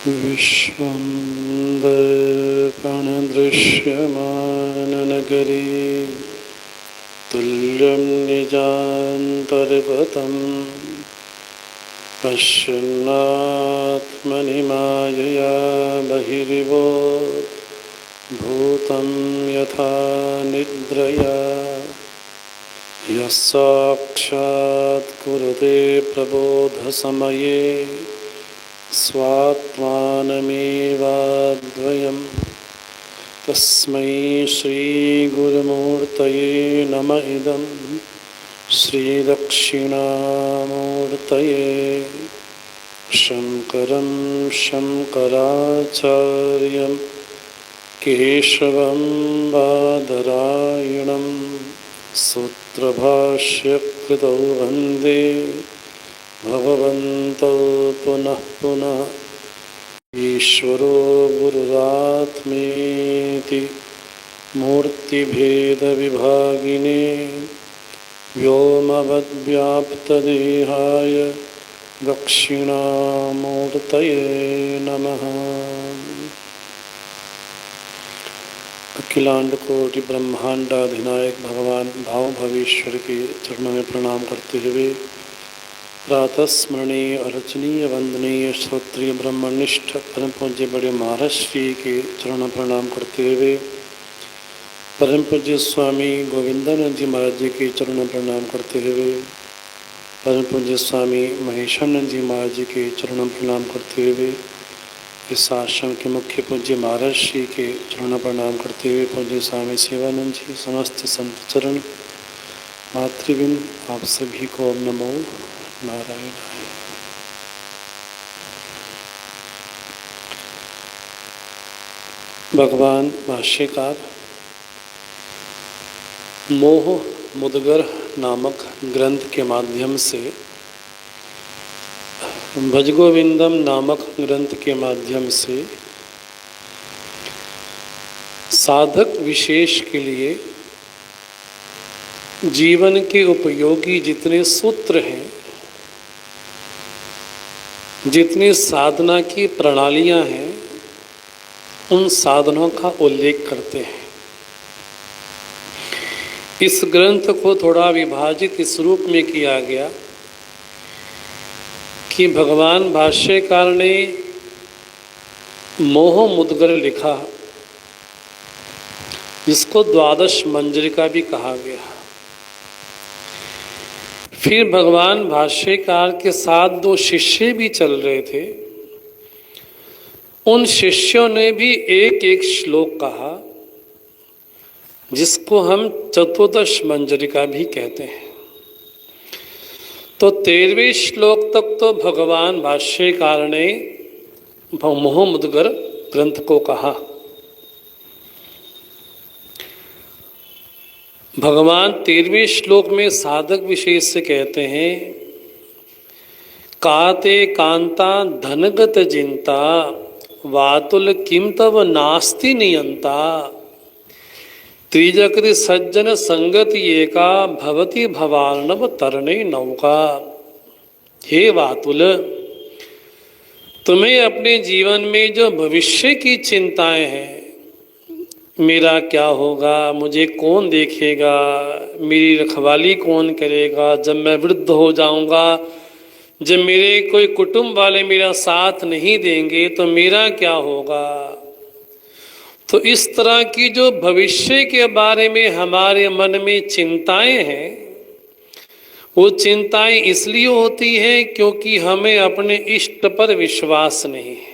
विश्वम्बरप्रणदृश्यमाननगरे तुल्यं निजान्तर्गतं पश्यन्नात्मनि मायया बहिरिवोत् भूतं यथा निद्रया यः साक्षात् कुरुते प्रबोधसमये स्वात्मानमेवाद्वयं तस्मै श्रीगुरुमूर्तये नमः। इदं श्रीदक्षिणामूर्तये शङ्करं शङ्कराचार्यं केशवं बादरायणं सूत्रभाष्यकृतौ वन्दे भगवन्तौ पुनः पुनः। ईश्वरो गुरुरात्मेति मूर्तिभेदविभागिने व्योमवद्व्याप्तदेहाय दक्षिणामूर्तये नमः। अखिलांड कोटि ब्रह्मांडाधिनायक भगवान भाव भवेश्वर के चरणों में प्रणाम करते हुए प्रातः स्मरणीय अर्चनीय वंदनीय श्रोत्रिय ब्रह्मनिष्ठ परम पूज्य बड़े महाराज श्री के चरण प्रणाम करते हुए परम पूज्य स्वामी गोविंदानंद जी महाराज जी के चरण प्रणाम करते हुए परम पूज्य स्वामी महेशानंद जी महाराज जी के चरण प्रणाम करते हुए इस आश्रम के मुख्य पूज्य महाराज श्री के चरण प्रणाम करते हुए पूज्य स्वामी सेवानंद जी समस्त संत चरण मातृविंद आप सभी को नमो नारायण। भगवान भाष्यकार मोह मुद्गर नामक ग्रंथ के माध्यम से भजगोविंदम नामक ग्रंथ के माध्यम से साधक विशेष के लिए जीवन के उपयोगी जितने सूत्र हैं, जितनी साधना की प्रणालियां हैं, उन साधनों का उल्लेख करते हैं। इस ग्रंथ को थोड़ा विभाजित इस रूप में किया गया कि भगवान भाष्यकार ने मोह मुद्गर लिखा, जिसको द्वादश मंजरिका भी कहा गया। फिर भगवान भाष्यकार के साथ दो शिष्य भी चल रहे थे। उन शिष्यों ने भी एक एक श्लोक कहा, जिसको हम चतुर्दश मंजरिका भी कहते हैं। तो 13वें श्लोक तक तो भगवान भाष्यकार ने मोह मुद्गर ग्रंथ को कहा। भगवान 13वें श्लोक में साधक विशेष से कहते हैं, काते कांता धनगत जिंता वातुल किम तव नास्ति नियंता त्रिजकृ सज्जन संगति एका भवति भवार्णव तरणे नौका। हे वातुल, तुम्हें अपने जीवन में जो भविष्य की चिंताएं हैं, मेरा क्या होगा, मुझे कौन देखेगा, मेरी रखवाली कौन करेगा, जब मैं वृद्ध हो जाऊंगा, जब मेरे कोई कुटुंब वाले मेरा साथ नहीं देंगे तो मेरा क्या होगा। तो इस तरह की जो भविष्य के बारे में हमारे मन में चिंताएं हैं, वो चिंताएं इसलिए होती हैं क्योंकि हमें अपने इष्ट पर विश्वास नहीं है।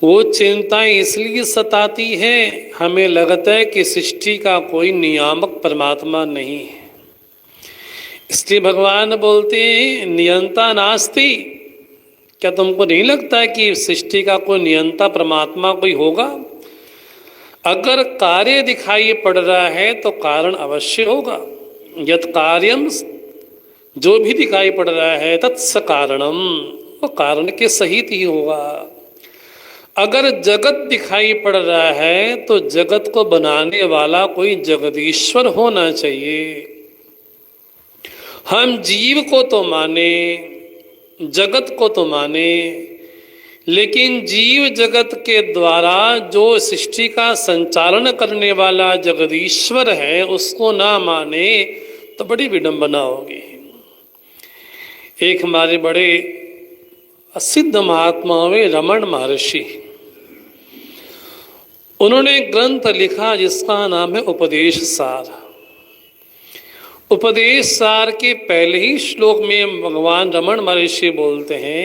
वो चिंताएं इसलिए सताती हैं, हमें लगता है कि सृष्टि का कोई नियामक परमात्मा नहीं है। इसलिए भगवान बोलते हैं नियंता नास्ति। क्या तुमको नहीं लगता है कि सृष्टि का कोई नियंता परमात्मा कोई होगा? अगर कार्य दिखाई पड़ रहा है तो कारण अवश्य होगा। यत् कार्यम, जो भी दिखाई पड़ रहा है, तत्स कारणम, वो कारण के सहित ही होगा। अगर जगत दिखाई पड़ रहा है तो जगत को बनाने वाला कोई जगदीश्वर होना चाहिए। हम जीव को तो माने, जगत को तो माने, लेकिन जीव जगत के द्वारा जो सृष्टि का संचालन करने वाला जगदीश्वर है उसको ना माने तो बड़ी विडंबना होगी। एक हमारे बड़े सिद्ध महात्मा हुए रमण महर्षि, उन्होंने ग्रंथ लिखा जिसका नाम है उपदेश सार। उपदेश सार के पहले ही श्लोक में भगवान रमण महर्षि बोलते हैं,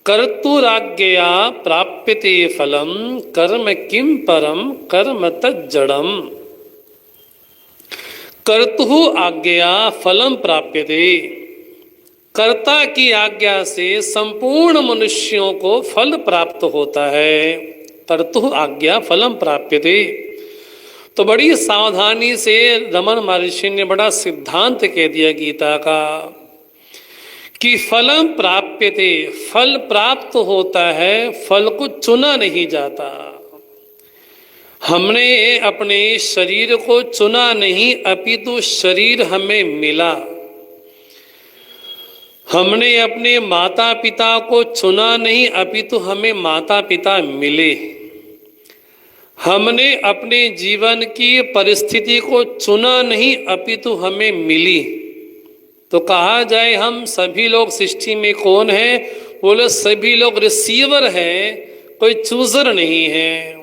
कर्तुराज्ञया प्राप्यते फलम कर्म किम परम कर्म तज्जड़म। कर्तु आज्ञया फलम प्राप्यते, कर्ता की आज्ञा से संपूर्ण मनुष्यों को फल प्राप्त होता है। कर्तु आज्ञा फलम प्राप्यते। तो बड़ी सावधानी से रमण महर्षि ने बड़ा सिद्धांत कह दिया गीता का कि फलम प्राप्यते, फल प्राप्त होता है, फल को चुना नहीं जाता। हमने अपने शरीर को चुना नहीं, अपितु शरीर हमें मिला। हमने अपने माता पिता को चुना नहीं, अपितु हमें माता पिता मिले। हमने अपने जीवन की परिस्थिति को चुना नहीं, अपितु हमें मिली। तो कहा जाए हम सभी लोग सृष्टि में कौन है? बोले सभी लोग रिसीवर हैं, कोई चूजर नहीं है।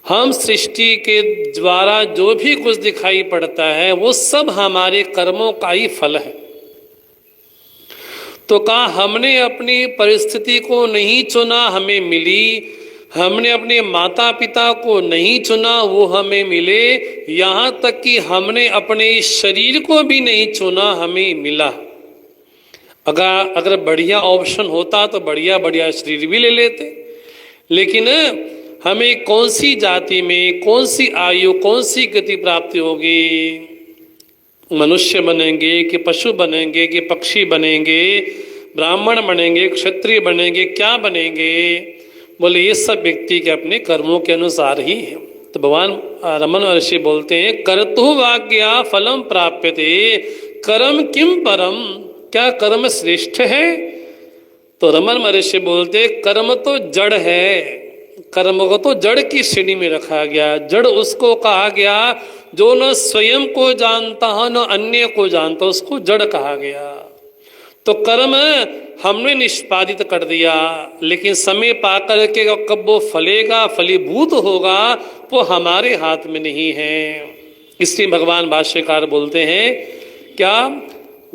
हम सृष्टि के द्वारा जो भी कुछ दिखाई पड़ता है वो सब हमारे कर्मों का ही फल है। तो कहा हमने अपनी परिस्थिति को नहीं चुना, हमें मिली। हमने अपने माता पिता को नहीं चुना, वो हमें मिले। यहाँ तक कि हमने अपने शरीर को भी नहीं चुना, हमें मिला। अगर बढ़िया ऑप्शन होता तो बढ़िया बढ़िया शरीर भी ले लेते, लेकिन हमें कौन सी जाति में, कौन सी आयु, कौन सी गति प्राप्ति होगी? मनुष्य बनेंगे कि पशु बनेंगे कि पक्षी बनेंगे, ब्राह्मण बनेंगे, क्षत्रिय बनेंगे, क्या बनेंगे? बोले ये सब व्यक्ति के अपने कर्मों के अनुसार ही है। तो भगवान रमण महर्षि बोलते हैं, कर्तु वाज्ञया फलम प्राप्यते कर्म किम परम, क्या कर्म श्रेष्ठ है? तो रमण महर्षि बोलते कर्म तो जड़ है, कर्म को तो जड़ की श्रेणी में रखा गया। जड़ उसको कहा गया जो न स्वयं को जानता है न अन्य को जानता, उसको जड़ कहा गया। तो कर्म हमने निष्पादित कर दिया, लेकिन समय पाकर के कब वो फलेगा, फलीभूत होगा, वो हमारे हाथ में नहीं है। इसलिए भगवान भाष्यकार बोलते हैं क्या,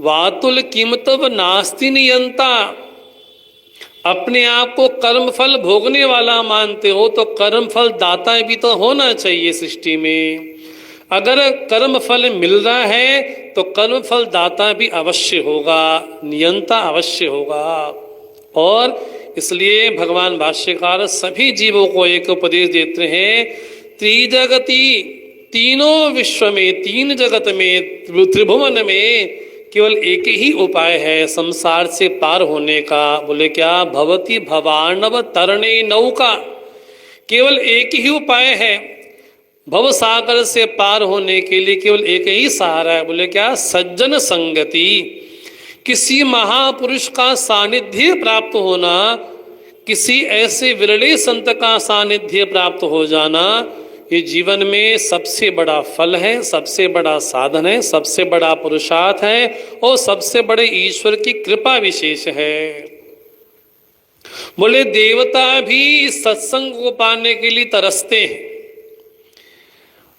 वातुल कीमतव नास्ति नियंता। अपने आप को कर्म फल भोगने वाला मानते हो तो कर्म फल दाता भी तो होना चाहिए सृष्टि में। अगर कर्म फल मिल रहा है तो कर्म फल दाता भी अवश्य होगा, नियंता अवश्य होगा। और इसलिए भगवान भाष्यकार सभी जीवों को एक उपदेश देते हैं, त्रिजगति, तीनों विश्व में, तीन जगत में, त्रिभुवन में केवल एक ही उपाय है संसार से पार होने का। बोले क्या? भवति भवार्णव तरणे नौका। केवल एक ही उपाय है भव सागर से पार होने के लिए, केवल एक ही सहारा है। बोले क्या? सज्जन संगति, किसी महापुरुष का सानिध्य प्राप्त होना, किसी ऐसे विरले संत का सानिध्य प्राप्त हो जाना, ये जीवन में सबसे बड़ा फल है, सबसे बड़ा साधन है, सबसे बड़ा पुरुषार्थ है और सबसे बड़े ईश्वर की कृपा विशेष है। बोले देवता भी सत्संग को पाने के लिए तरसते हैं।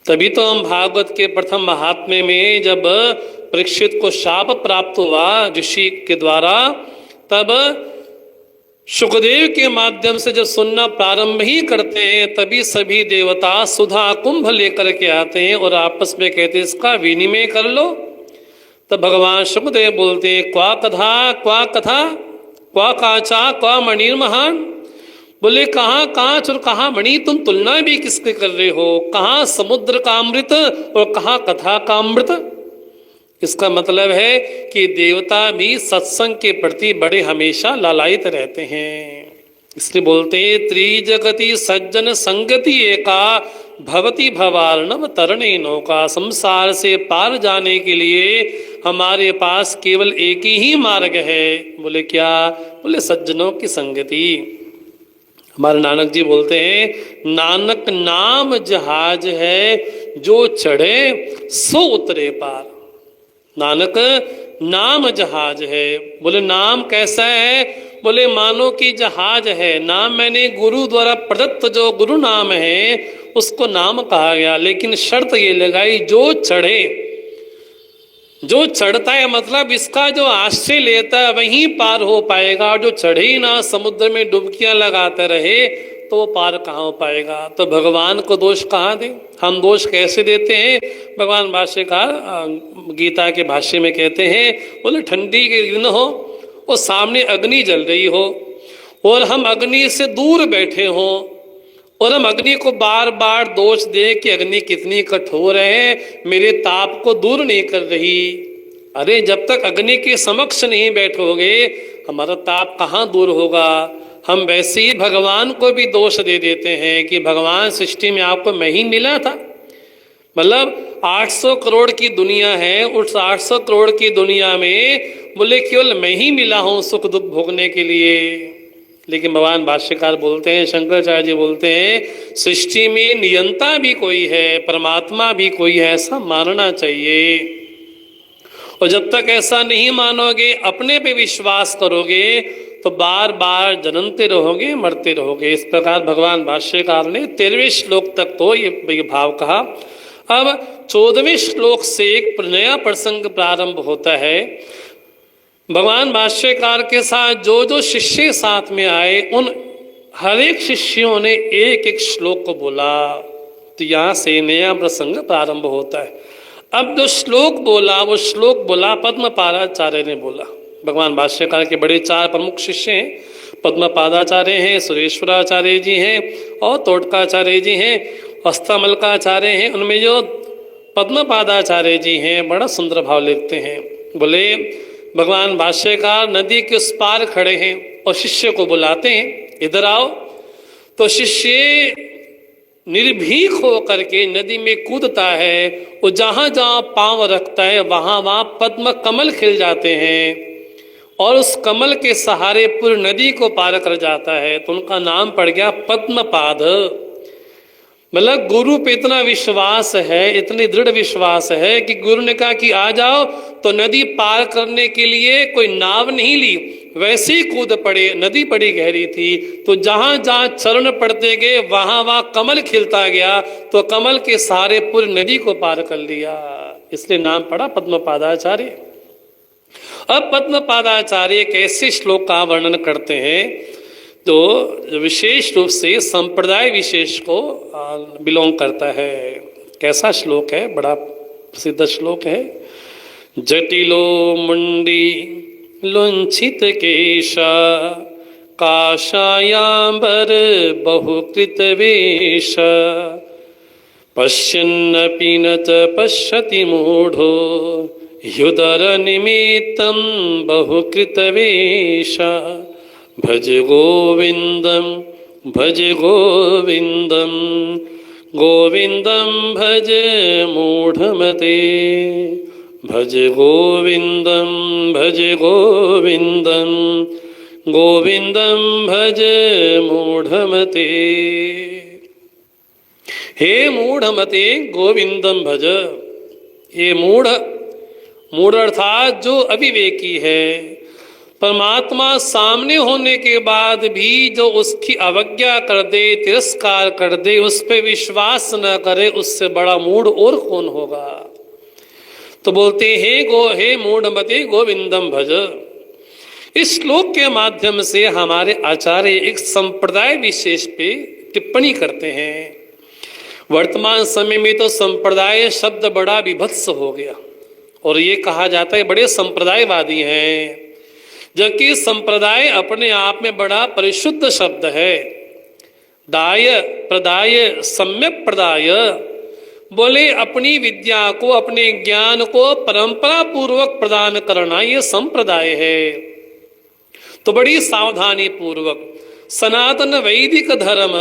तभी तो हम भागवत के प्रथम महात्म्य में जब परीक्षित को शाप प्राप्त हुआ ऋषि के द्वारा, तब सुखदेव के माध्यम से जब सुनना प्रारंभ ही करते हैं, तभी सभी देवता सुधा कुंभ लेकर के आते हैं और आपस में कहते हैं इसका विनिमय कर लो। तब भगवान सुखदेव बोलते हैं, क्वा कथा क्वा कथा क्वा काचा क्वा मणिर्महान। बोले कहाँ कांच और कहाँ मणि, तुम तुलना भी किसके कर रहे हो? कहाँ समुद्र का अमृत और कहाँ कथा का अमृत। इसका मतलब है कि देवता भी सत्संग के प्रति बड़े हमेशा लालायित रहते हैं। इसलिए बोलते हैं त्रिजगति सज्जन संगति एका भवति भवार्णव तरणे नौका। संसार से पार जाने के लिए हमारे पास केवल एक ही मार्ग है। बोले क्या? बोले सज्जनों की संगति। हमारे नानक जी बोलते हैं, नानक नाम जहाज है, जो चढ़े सो उतरे पार। नानक नाम जहाज है। बोले नाम कैसा है? बोले मानो कि जहाज है। नाम मैंने गुरु द्वारा प्रदत्त जो गुरु नाम है उसको नाम कहा गया, लेकिन शर्त ये लगाई जो चढ़े। जो चढ़ता है मतलब इसका जो आश्रय लेता है वहीं पार हो पाएगा। जो चढ़े ही ना, समुद्र में डुबकियां लगाते रहे, तो वो पार कहाँ हो पाएगा? तो भगवान को दोष कहाँ दें? हम दोष कैसे देते हैं? भगवान भाष्यकार गीता के भाष्य में कहते हैं, बोले ठंडी के दिन हो और सामने अग्नि जल रही हो और हम अग्नि से दूर बैठे हों और हम अग्नि को बार बार दोष दे कि अग्नि कितनी कठोर है, मेरे ताप को दूर नहीं कर रही। अरे जब तक अग्नि के समक्ष नहीं बैठोगे हमारा ताप कहाँ दूर होगा? हम वैसे ही भगवान को भी दोष दे देते हैं कि भगवान सृष्टि में आपको मैं ही मिला था। मतलब 800 करोड़ की दुनिया है, उस 800 करोड़ की दुनिया में बोले केवल मैं ही मिला हूं सुख दुख भोगने के लिए। लेकिन भगवान भाष्यकार बोलते हैं, शंकराचार्य जी बोलते हैं, सृष्टि में नियंता भी कोई है, परमात्मा भी कोई है, ऐसा मानना चाहिए। और जब तक ऐसा नहीं मानोगे, अपने पे विश्वास करोगे, तो बार बार जन्मते रहोगे, मरते रहोगे। इस प्रकार भगवान भाष्यकार ने 13वें श्लोक तक तो ये भाव कहा। अब 14वें श्लोक से एक नया प्रसंग प्रारंभ होता है। भगवान भाष्यकार के साथ जो जो शिष्य साथ में आए उन हर एक शिष्यों ने एक एक श्लोक को बोला, तो यहाँ से नया प्रसंग प्रारंभ होता है। अब जो श्लोक बोला वो श्लोक बोला पद्मपादाचार्य ने बोला। भगवान भाष्यकार के बड़े 4 प्रमुख शिष्य हैं, पद्मपादाचार्य हैं, सुरेश्वराचार्य जी हैं और तोटकाचार्य जी हैं, हस्तामलकाचार्य हैं। उनमें जो पद्मपादाचार्य जी हैं बड़ा सुंदर भाव लिखते हैं। बोले भगवान भाष्यकार नदी के उस पार खड़े हैं और शिष्य को बुलाते हैं, इधर आओ। तो शिष्य निर्भीक हो करके नदी में कूदता है और जहां जहां पांव रखता है वहां वहां पद्म कमल खिल जाते हैं और उस कमल के सहारे पूरी नदी को पार कर जाता है। तो उनका नाम पड़ गया पद्मपाद। मतलब गुरु पे इतना विश्वास है, इतनी दृढ़ विश्वास है कि गुरु ने कहा कि आ जाओ, तो नदी पार करने के लिए कोई नाव नहीं ली, वैसे ही कूद पड़े। नदी बड़ी गहरी थी, तो जहां जहां चरण पड़ते गए वहां वहां कमल खिलता गया, तो कमल के सहारे पूरी नदी को पार कर लिया। इसलिए नाम पड़ा पद्मपादाचार्य। अब पद्मपादाचार्य कैसे श्लोक का वर्णन करते हैं, तो विशेष रूप से संप्रदाय विशेष को बिलोंग करता है। कैसा श्लोक है? बड़ा प्रसिद्ध श्लोक है। जटिलो मुंडी लुंछित केशा काशायांबर बहुकृत वेश पश्यन्नपि न च पश्यति मूढ़ो युदर निमित्तं बहुकृत वेश भज गोविंदम भज गोविंदम गोविंदम भज मूढ़मते भज गोविंदम भज गोविंदम गोविंदम भज मूढ़मते। हे मूढ़मते गोविंदम भज। ये मूढ़ अर्थात जो अविवेकी है, परमात्मा सामने होने के बाद भी जो उसकी अवज्ञा कर दे, तिरस्कार कर दे, उस पर विश्वास न करे, उससे बड़ा मूढ़ और कौन होगा। तो बोलते हे मूढ़मते गोविंदम भज। इस श्लोक के माध्यम से हमारे आचार्य एक संप्रदाय विशेष पे टिप्पणी करते हैं। वर्तमान समय में तो संप्रदाय शब्द बड़ा विभत्स हो गया और ये कहा जाता है बड़े संप्रदायवादी हैं, जबकि संप्रदाय अपने आप में बड़ा परिशुद्ध शब्द है। दाय प्रदाय सम्यक प्रदाय, बोले अपनी विद्या को, अपने ज्ञान को परंपरा पूर्वक प्रदान करना, ये संप्रदाय है। तो बड़ी सावधानी पूर्वक, सनातन वैदिक धर्म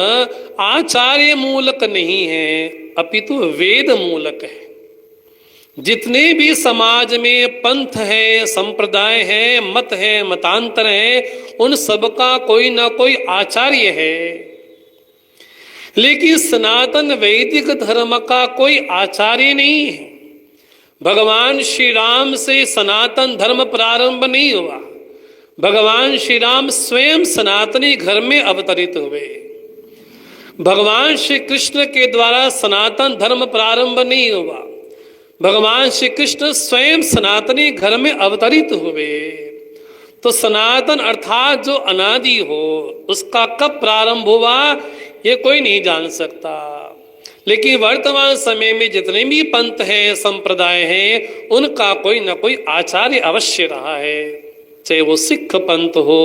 आचार्य मूलक नहीं है, अपितु वेद मूलक है। जितने भी समाज में पंथ है, संप्रदाय है, मत है, मतांतर है, उन सबका कोई ना कोई आचार्य है। लेकिन सनातन वैदिक धर्म का कोई आचार्य नहीं है। भगवान श्री राम से सनातन धर्म प्रारंभ नहीं हुआ। भगवान श्री राम स्वयं सनातनी घर में अवतरित हुए। भगवान श्री कृष्ण के द्वारा सनातन धर्म प्रारंभ नहीं हुआ। भगवान श्री कृष्ण स्वयं सनातनी घर में अवतरित हुए। तो सनातन अर्थात जो अनादि हो, उसका कब प्रारंभ हुआ ये कोई नहीं जान सकता। लेकिन वर्तमान समय में जितने भी पंथ हैं, संप्रदाय हैं, उनका कोई ना कोई आचार्य अवश्य रहा है। चाहे वो सिख पंथ हो,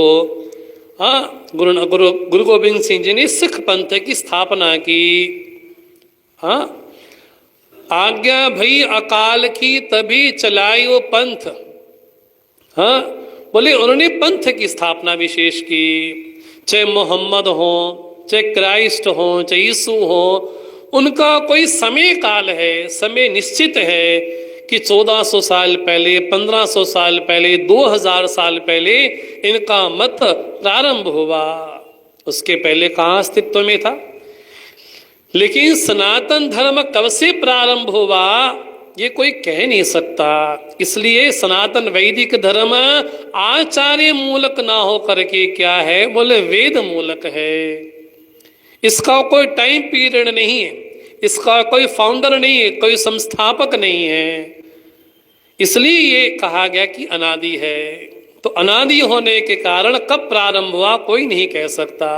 हाँ, गुरु गोविंद सिंह जी ने सिख पंथ की स्थापना की। हाँ, आज्ञा भई अकाल की तभी चलाई वो पंथ। हाँ, बोले उन्होंने पंथ की स्थापना विशेष की। चाहे मोहम्मद हो, चाहे क्राइस्ट हो, चाहे यीशु हो, उनका कोई समय काल है, समय निश्चित है कि 1400 साल पहले, 1500 साल पहले, 2000 साल पहले इनका मत प्रारंभ हुआ। उसके पहले कहाँ अस्तित्व में था। लेकिन सनातन धर्म कब से प्रारंभ हुआ ये कोई कह नहीं सकता। इसलिए सनातन वैदिक धर्म आचार्य मूलक ना हो करके क्या है, बोले वेद मूलक है। इसका कोई टाइम पीरियड नहीं है, इसका कोई फाउंडर नहीं है, कोई संस्थापक नहीं है। इसलिए ये कहा गया कि अनादि है। तो अनादि होने के कारण कब प्रारंभ हुआ कोई नहीं कह सकता।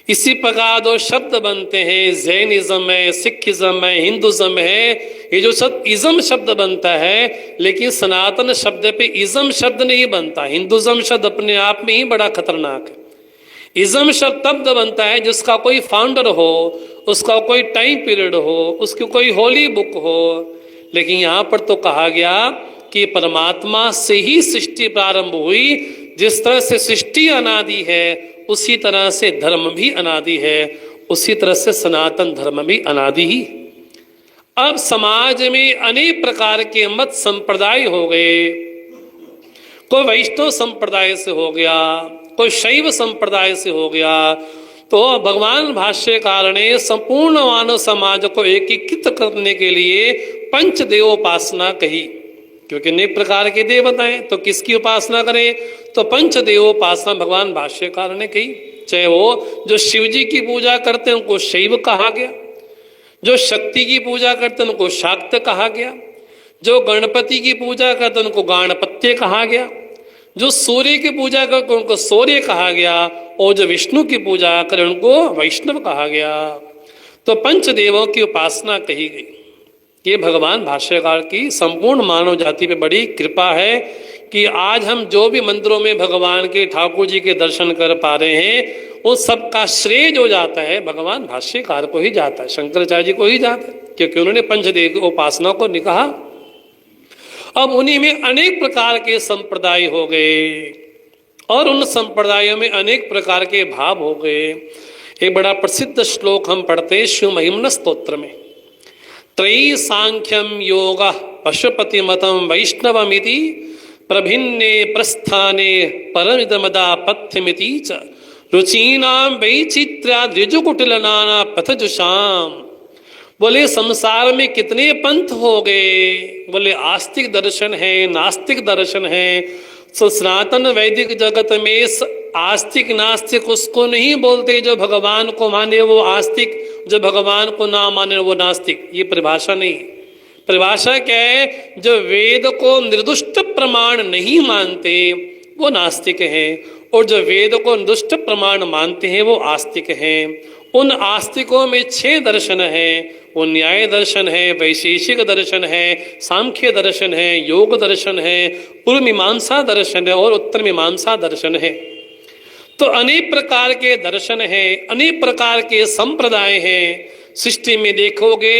इसी प्रकार दो शब्द बनते हैं, जैनिज्म है, सिखिज्म है, हिंदुज्म है। ये जो शब्द इज्म शब्द बनता है, लेकिन सनातन शब्द पे इज्म शब्द नहीं बनता। हिंदुज्म शब्द अपने आप में ही बड़ा खतरनाक है। इज्म शब्द तब बनता है जिसका कोई फाउंडर हो, उसका कोई टाइम पीरियड हो, उसकी कोई होली बुक हो। लेकिन यहाँ पर तो कहा गया कि परमात्मा से ही सृष्टि प्रारंभ हुई। जिस तरह से सृष्टि अनादि है, उसी तरह से धर्म भी अनादि है, उसी तरह से सनातन धर्म भी अनादि ही। अब समाज में अनेक प्रकार के मत संप्रदाय हो गए। कोई वैष्णव संप्रदाय से हो गया, कोई शैव संप्रदाय से हो गया। तो भगवान भाष्यकार ने संपूर्ण मानव समाज को एकीकृत करने के लिए पंचदेवोपासना कही। क्योंकि अनेक प्रकार के देवता हैं, तो किसकी उपासना करें, तो पंचदेवोपासना भगवान भाष्यकार ने कही। चाहे वो जो शिव जी की पूजा करते हैं उनको शैव कहा गया, जो शक्ति की पूजा करते हैं उनको शाक्त कहा गया, जो गणपति की पूजा करते हैं उनको गाणपत्य कहा गया, जो सूर्य की पूजा करते उनको सूर्य कहा गया, और जो विष्णु की पूजा करें उनको वैष्णव कहा गया। तो पंचदेवों की उपासना कही गई। ये भगवान भाष्यकार की संपूर्ण मानव जाति पे बड़ी कृपा है कि आज हम जो भी मंदिरों में भगवान के, ठाकुर जी के दर्शन कर पा रहे हैं, वो सबका श्रेय जो जाता है भगवान भाष्यकार को ही जाता है, शंकराचार्य जी को ही जाता है, क्योंकि उन्होंने पंचदेव की उपासना को निकाहा। अब उन्हीं में अनेक प्रकार के संप्रदाय हो गए और उन संप्रदायों में अनेक प्रकार के भाव हो गए। एक बड़ा प्रसिद्ध श्लोक हम पढ़ते शिव महिम्न स्तोत्र में, त्रयी सांख्यम योग पशुपति मतम वैष्णवमिति प्रभिन्ने प्रस्थाने परमिदमदा पथ्यमिति च रुचीनाम वैचित्र्या द्विजुकुटिल नाना पथजुषाम। बोले संसार में कितने पंथ हो गए। बोले आस्तिक दर्शन है, नास्तिक दर्शन है। तो सनातन वैदिक जगत में आस्तिक नास्तिक उसको नहीं बोलते, जो भगवान को माने वो आस्तिक, जो भगवान को ना माने वो नास्तिक। ये परिभाषा नहीं। परिभाषा क्या है, जो वेद को निर्दुष्ट प्रमाण नहीं मानते वो नास्तिक हैं, और जो वेद को निर्दुष्ट प्रमाण मानते हैं वो आस्तिक हैं। उन आस्तिकों में 6 दर्शन हैं। वो न्याय दर्शन है, वैशेषिक दर्शन है, सांख्य दर्शन है, योग दर्शन है, पूर्व मीमांसा दर्शन है और उत्तर मीमांसा दर्शन है। तो अनेक प्रकार के दर्शन हैं, अनेक प्रकार के संप्रदाय हैं। सृष्टि में देखोगे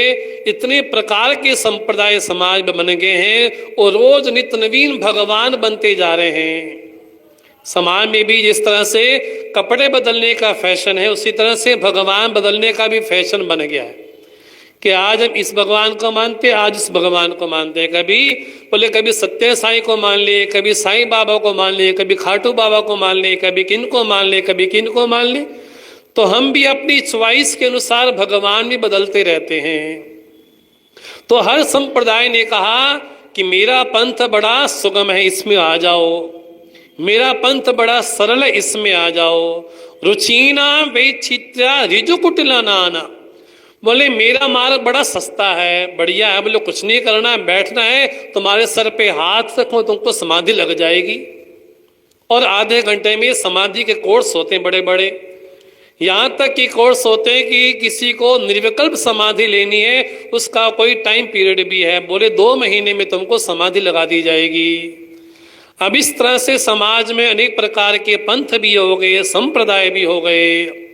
इतने प्रकार के संप्रदाय समाज में बन गए हैं और रोज नित्य नवीन भगवान बनते जा रहे हैं। समाज में भी जिस तरह से कपड़े बदलने का फैशन है, उसी तरह से भगवान बदलने का भी फैशन बन गया है। कि आज हम इस भगवान को मानते, आज उस भगवान को मानते हैं। कभी बोले कभी सत्य साईं को मान लिए, कभी साईं बाबा को मान लिए, कभी खाटू बाबा को मान लिए, कभी किन को मान लिए, कभी किन को मान लिए। तो हम भी अपनी च्वाइस के अनुसार भगवान भी बदलते रहते हैं। तो हर संप्रदाय ने कहा कि मेरा पंथ बड़ा सुगम है, इसमें आ जाओ, मेरा पंथ बड़ा सरल है, इसमें आ जाओ। रुचीना वैचित्र्या ऋजुकुटिला नाना, बोले मेरा मार्ग बड़ा सस्ता है, बढ़िया है, बोले कुछ नहीं करना है, बैठना है, तुम्हारे सर पे हाथ रखो तुमको समाधि लग जाएगी। और आधे घंटे में समाधि के कोर्स होते हैं बड़े बड़े, यहाँ तक कि कोर्स होते हैं कि किसी को निर्विकल्प समाधि लेनी है, उसका कोई टाइम पीरियड भी है, बोले 2 महीने में तुमको समाधि लगा दी जाएगी। अब इस तरह से समाज में अनेक प्रकार के पंथ भी हो गए, संप्रदाय भी हो गए।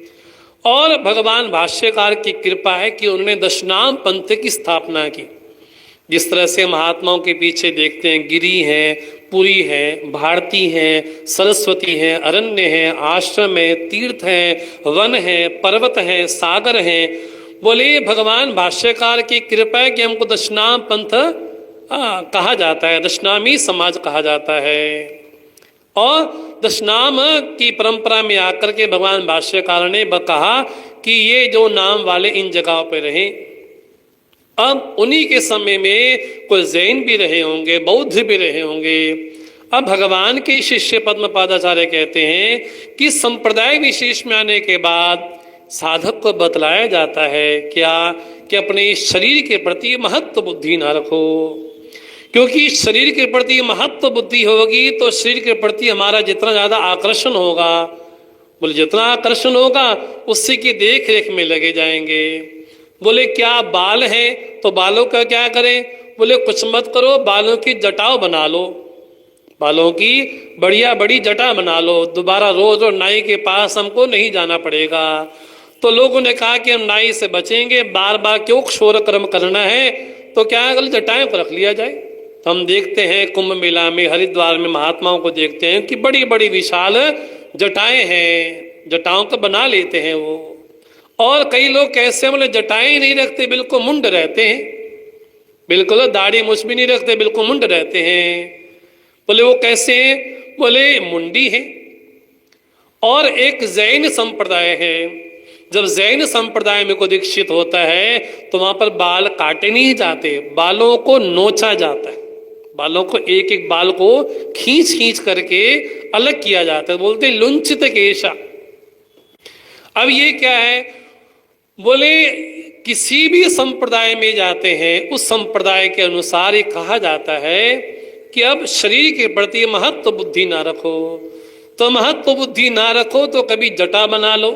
और भगवान भाष्यकार की कृपा है कि उन्होंने दशनाम पंथ की स्थापना की। जिस तरह से महात्माओं के पीछे देखते हैं, गिरी है, पुरी है, भारती है, सरस्वती है, अरण्य है, आश्रम है, तीर्थ है, वन है, पर्वत है, सागर है। बोले भगवान भाष्यकार की कृपा है कि हमको दशनाम पंथ कहा जाता है, दशनामी समाज कहा जाता है। और दशनाम की परंपरा में आकर के भगवान भाष्यकार ने कहा कि ये जो नाम वाले इन जगहों पर रहे। अब उन्हीं के समय में कोई जैन भी रहे होंगे, बौद्ध भी रहे होंगे। अब भगवान के शिष्य पद्म पादाचार्य कहते हैं कि संप्रदाय विशेष में आने के बाद साधक को बतलाया जाता है क्या कि अपने शरीर के प्रति महत्व बुद्धि ना रखो, क्योंकि शरीर के प्रति महत्व बुद्धि होगी तो शरीर के प्रति हमारा जितना ज्यादा आकर्षण होगा, बोले जितना आकर्षण होगा उससे की देख रेख में लगे जाएंगे। बोले क्या बाल है तो बालों का क्या करें, बोले कुछ मत करो, बालों की जटाओ बना लो, बालों की बढ़िया बड़ी जटा बना लो, दोबारा रोज और नाई के पास हमको नहीं जाना पड़ेगा। तो लोगों ने कहा कि हम नाई से बचेंगे, बार बार क्यों क्षोर कर्म करना है, तो क्या कल जटाएं को रख लिया जाए। तो हम देखते हैं कुंभ मेला में, हरिद्वार में महात्माओं को देखते हैं कि बड़ी बड़ी विशाल जटाएं हैं, जटाओं को बना लेते हैं वो। और कई लोग कैसे बोले जटाएं नहीं रखते, बिल्कुल मुंड रहते हैं, बिल्कुल दाढ़ी मुछ भी नहीं रखते, बिल्कुल मुंड रहते हैं। बोले वो कैसे हैं, बोले मुंडी है। और एक जैन संप्रदाय है, जब जैन संप्रदाय में को दीक्षित होता है तो वहां पर बाल काटे नहीं जाते, बालों को नोचा जाता है, बालों को एक एक बाल को खींच खींच करके अलग किया जाता है, बोलते लुंचित केशा। अब ये क्या है, बोले किसी भी संप्रदाय में जाते हैं उस संप्रदाय के अनुसार ये कहा जाता है कि अब शरीर के प्रति महत्व बुद्धि ना रखो। तो महत्व बुद्धि ना रखो तो कभी जटा बना लो।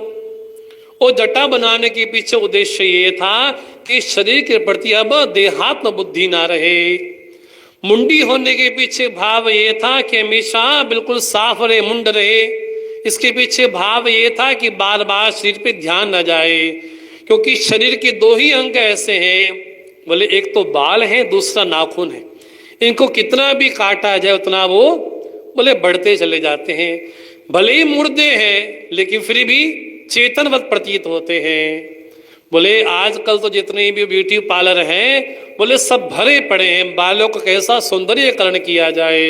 और जटा बनाने के पीछे उद्देश्य ये था कि शरीर के प्रति अब देहात्म बुद्धि ना रहे। मुंडी होने के पीछे भाव ये था कि हमेशा बिल्कुल साफ रहे, मुंड रहे। इसके पीछे भाव ये था कि बार बार शरीर पे ध्यान न जाए, क्योंकि शरीर के 2 ही अंग ऐसे हैं, बोले एक तो बाल है, दूसरा नाखून है। इनको कितना भी काटा जाए उतना वो बोले बढ़ते चले जाते हैं। भले ही मुर्दे हैं लेकिन फिर भी चेतनवत प्रतीत होते हैं। बोले आजकल तो जितने भी ब्यूटी पार्लर हैं बोले सब भरे पड़े हैं, बालों का कैसा सौंदर्यकरण किया जाए।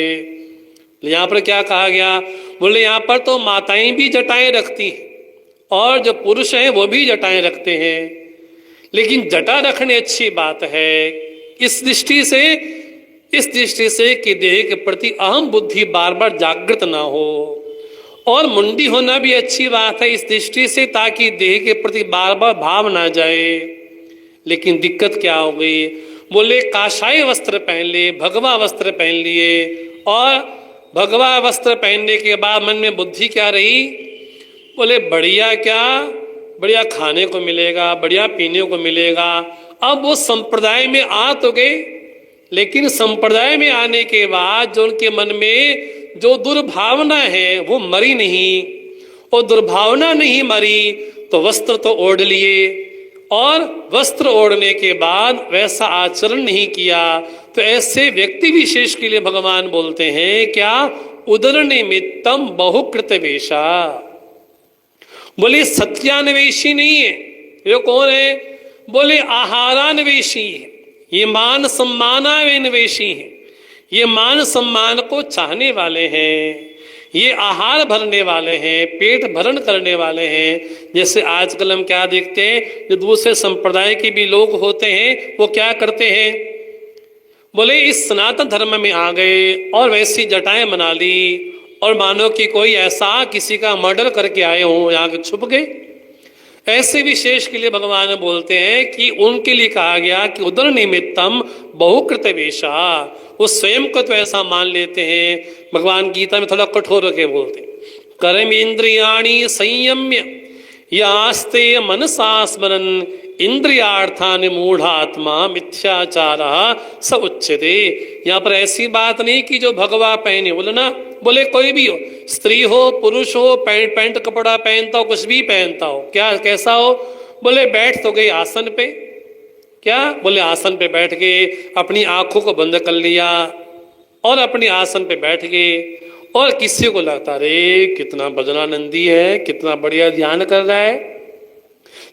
यहाँ पर क्या कहा गया, बोले यहाँ पर तो माताएं भी जटाएं रखती हैं और जो पुरुष हैं वो भी जटाएं रखते हैं, लेकिन जटा रखने अच्छी बात है इस दृष्टि से कि देह के प्रति अहम बुद्धि बार बार जागृत ना हो। और मुंडी होना भी अच्छी बात है इस दृष्टि से ताकि देह के प्रति बार बार भाव ना जाए। लेकिन दिक्कत क्या हो गई, बोले काशाई वस्त्र पहन लिए, भगवा वस्त्र पहन लिए, और भगवा वस्त्र पहनने के बाद मन में बुद्धि क्या रही, बोले बढ़िया क्या, बढ़िया खाने को मिलेगा, बढ़िया पीने को मिलेगा। अब वो संप्रदाय में आ तो गए, लेकिन संप्रदाय में आने के बाद जो उनके मन में जो दुर्भावना है वो मरी नहीं, और दुर्भावना नहीं मरी तो वस्त्र तो ओढ़ लिए, और वस्त्र ओढ़ने के बाद वैसा आचरण नहीं किया। तो ऐसे व्यक्ति विशेष के लिए भगवान बोलते हैं क्या, उदर निमित्तम बहुकृत वेशा। बोले सत्यान्वेषी नहीं है, ये कौन है, बोले आहारान्वेषी है, ये मान सम्मानान्वेषी है, ये मान सम्मान को चाहने वाले हैं, ये आहार भरने वाले हैं, पेट भरण करने वाले हैं। जैसे आजकल हम क्या देखते हैं, जो दूसरे संप्रदाय के भी लोग होते हैं वो क्या करते हैं, बोले इस सनातन धर्म में आ गए और वैसी जटाएं बना ली और मानो कि कोई ऐसा किसी का मर्डर करके आए हों, यहाँ के छुप गए। ऐसे विशेष के लिए भगवान बोलते हैं कि उनके लिए कहा गया कि उदर निमित्तम बहुकृत वेशा, वो स्वयं को तो ऐसा मान लेते हैं। भगवान गीता में थोड़ा कठोर होके बोलते हैं, कर्म इंद्रियाणि संयम्य यास्ते मनसा स्मरन इंद्रियार्थान मूढ़ात्मा मिथ्याचार स उच्यते। यहाँ पर ऐसी बात नहीं कि जो भगवा पहने, बोले ना, बोले कोई भी हो, स्त्री हो पुरुष हो, पैंट कपड़ा पहनता हो, कुछ भी पहनता हो, क्या कैसा हो, बोले बैठ तो गई आसन पे, क्या बोले आसन पे बैठ गए, अपनी आंखों को बंद कर लिया और अपने आसन पे बैठ गए और किसी को लगता रे कितना भजनानंदी है, कितना बढ़िया ध्यान कर रहा है,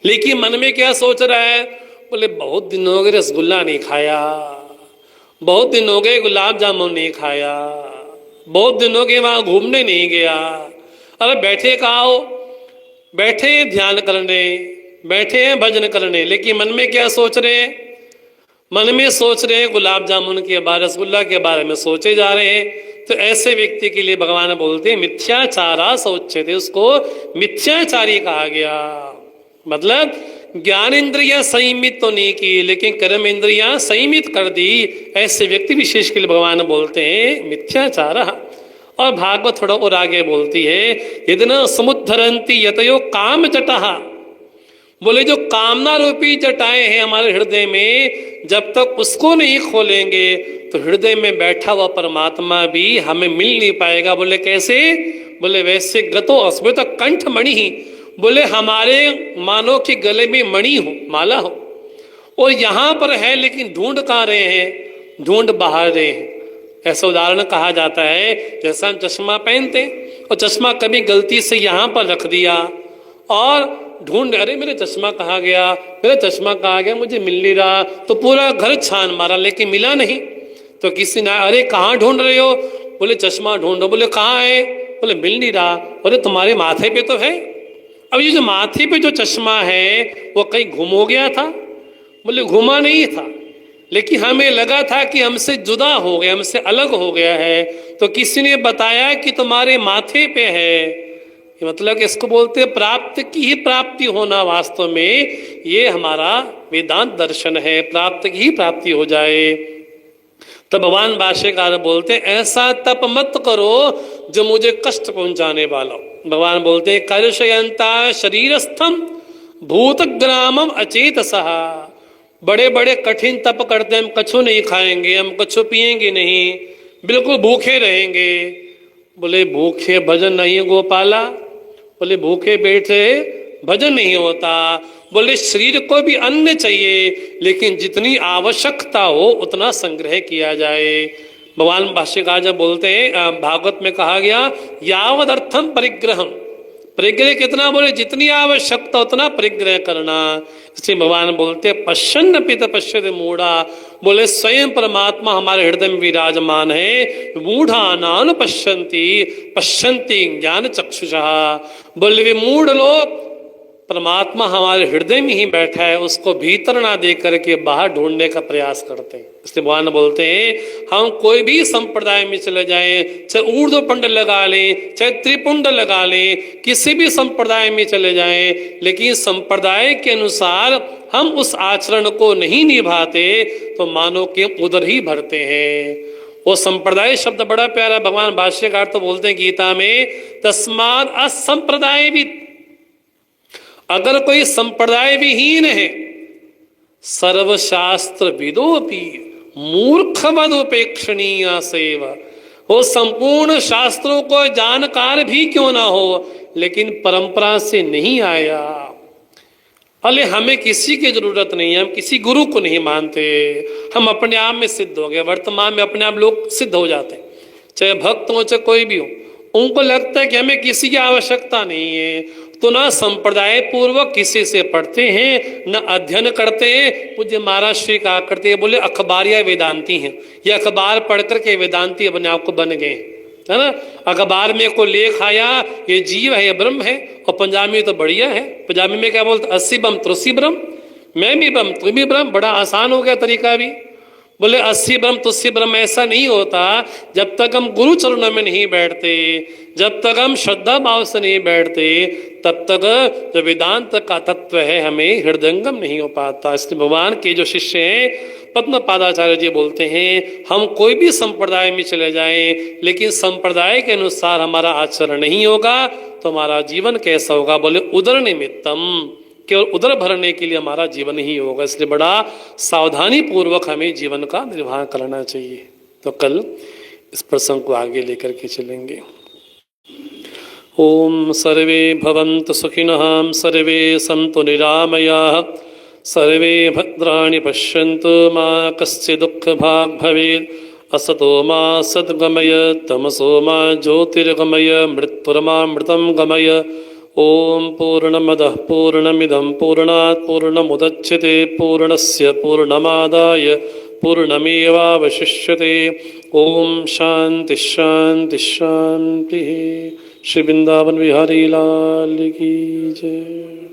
लेकिन मन में क्या सोच रहा है, बोले बहुत दिन हो गए रसगुल्ला नहीं खाया, बहुत दिन हो गए गुलाब जामुन नहीं खाया, बहुत दिन हो गए वहां घूमने नहीं गया। अरे बैठे कहाँ हो, बैठे हैं ध्यान करने, बैठे हैं भजन करने, लेकिन मन में क्या सोच रहे हैं, मन में सोच रहे हैं गुलाब जामुन के बारे, रसगुल्ला के बारे में सोचे जा रहे हैं। तो ऐसे व्यक्ति के लिए भगवान बोलते हैं मिथ्याचारा सोचते, उसको मिथ्याचारी कहा गया। मतलब ज्ञान इंद्रियां संयमित तो नहीं की, लेकिन कर्म इंद्रियां संयमित कर दी, ऐसे व्यक्ति विशेष के लिए भगवान बोलते हैं मिथ्याचारा। और भागवत थोड़ा और आगे बोलती है, यदि न समुद्धरंती यतयो काम जटहा, बोले जो कामना रूपी जटाएं हैं हमारे हृदय में, जब तक उसको नहीं खोलेंगे तो हृदय में बैठा हुआ परमात्मा भी हमें मिल नहीं पाएगा। बोले कैसे, बोले वैसे गतो अस्मित कंठ मणि ही, बोले हमारे मानो के गले में मणि हो, माला हो, और यहाँ पर है लेकिन ढूंढ कहाँ रहे हैं, ढूंढ बाहर रहे हैं। ऐसा उदाहरण कहा जाता है, जैसा हम चश्मा पहनते और चश्मा कभी गलती से यहाँ पर रख दिया और ढूंढ, अरे मेरा चश्मा कहाँ गया, मेरा चश्मा कहाँ गया, मुझे मिल नहीं रहा, तो पूरा घर छान मारा लेकिन मिला नहीं। तो किसी ने, अरे कहाँ ढूंढ रहे हो, बोले चश्मा ढूंढो, बोले कहाँ है, बोले मिल नहीं रहा, बोले तुम्हारे माथे पे तो है। अब ये जो माथे पे जो चश्मा है वो कहीं गुम हो गया था, बोले घुमा नहीं था, लेकिन हमें लगा था कि हमसे जुदा हो गया, हमसे अलग हो गया है, तो किसी ने बताया कि तुम्हारे माथे पे है। मतलब इसको बोलते हैं प्राप्त की ही प्राप्ति होना, वास्तव में ये हमारा वेदांत दर्शन है, प्राप्त की ही प्राप्ति हो जाए। तो भगवान भाष्यकार बोलते हैं ऐसा तप मत करो जो मुझे कष्ट पहुंचाने वाला हो। भगवान बोलते हैं कर्षयंता शरीरस्थम भूतग्रामम अचेतसः, बड़े बड़े कठिन तप करते हैं, हम कछु नहीं खाएंगे, हम कछु पिएंगे नहीं, बिल्कुल भूखे रहेंगे। बोले भूखे भजन नहीं गोपाला, बोले भूखे बैठे भजन नहीं होता। बोले शरीर को भी अन्न चाहिए, लेकिन जितनी आवश्यकता हो उतना संग्रह किया जाए। भगवान भाष्यकार जब बोलते हैं, भागवत में कहा गया यावद अर्थम परिग्रहम, परिग्रह कितना, बोले जितनी आवश्यकता उतना परिग्रह करना। इसलिए भगवान बोलते हैं पश्यन्न पित पश्यत मूढ़ा, बोले स्वयं परमात्मा हमारे हृदय में विराजमान है। मूढ़ा नान पश्यन्ति पश्यन्ति ज्ञान चक्षुषा, बोले वे मूढ़ लोग, परमात्मा हमारे हृदय में ही बैठा है, उसको भीतर ना दे करके बाहर ढूंढने का प्रयास करते हैं। इसलिए भगवान बोलते हैं हम कोई भी संप्रदाय में चले जाएं, चाहे ऊर्ध्वपुंड लगा लें, चाहे त्रिपुंड लगा लें, किसी भी संप्रदाय में चले जाएं, लेकिन संप्रदाय के अनुसार हम उस आचरण को नहीं निभाते तो मानो के उधर ही भरते हैं। वो संप्रदाय शब्द बड़ा प्यारा, भगवान भाष्यकार तो बोलते हैं गीता में तस्माद असंप्रदाय भी, अगर कोई संप्रदाय विहीन है, सर्वशास्त्र विदोपि मूर्खवद उपेक्षणीय सेव, वो संपूर्ण शास्त्रों को जानकार भी क्यों ना हो, लेकिन परंपरा से नहीं आया। अले हमें किसी की जरूरत नहीं है, हम किसी गुरु को नहीं मानते, हम अपने आप में सिद्ध हो गए। वर्तमान में अपने आप लोग सिद्ध हो जाते हैं, चाहे भक्त हो चाहे कोई भी हो, उनको लगता है कि हमें किसी की आवश्यकता नहीं है। तो ना संप्रदाय पूर्वक किसी से पढ़ते हैं, न अध्ययन करते हैं। पूज्य महाराज श्री कहा करते हैं, बोले अखबारिया वेदांती हैं, ये अखबार पढ़ करके वेदांती अपने आप को बन गए, है ना। अखबार में कोई लेख आया, ये जीव है, ये ब्रह्म है, और पंजाबी में तो बढ़िया है, पंजाबी में क्या बोलते, अस्सी ब्रह्म तुलसी ब्रह्म, मैं भी ब्रह्म तू भी ब्रह्म, बड़ा आसान हो गया तरीका भी। बोले अस्सी ब्रह्म तुलसी ब्रह्म, ऐसा नहीं होता जब तक हम गुरु चरणों में नहीं बैठते, जब तक हम श्रद्धा भाव से नहीं बैठते, तब तक जो वेदांत का तत्व है हमें हृदयंगम नहीं हो पाता। इसलिए भगवान के जो शिष्य हैं पद्म पादाचार्य जी बोलते हैं, हम कोई भी संप्रदाय में चले जाएं, लेकिन संप्रदाय के अनुसार हमारा आचरण नहीं होगा तो हमारा जीवन कैसा होगा। बोले उदर निमित्तम, केवल उदर भरने के लिए हमारा जीवन ही होगा। इसलिए बड़ा सावधानी पूर्वक हमें जीवन का निर्वाह करना चाहिए। तो कल इस प्रसंग को आगे लेकर के चलेंगे। ओम सर्वे भवन्तु सुखिनः, सर्वे सन्तु निरामयाः, सर्वे भद्राणि पश्यन्तु, मा कश्चित् दुःखभाग् भवेत्। असतो मा सद्गमय, तमसो मा ज्योतिर्गमय, मृत्युर्मामृतं गमय। ओम पूर्णमदः पूर्णमिदं पूर्णात् पूर्णमुदच्यते, पूर्णस्य पूर्णमादाय पूर्णमेवावशिष्यते। ओम शांति शांति शांति। श्री वृंदावन बिहारी लाल की जय।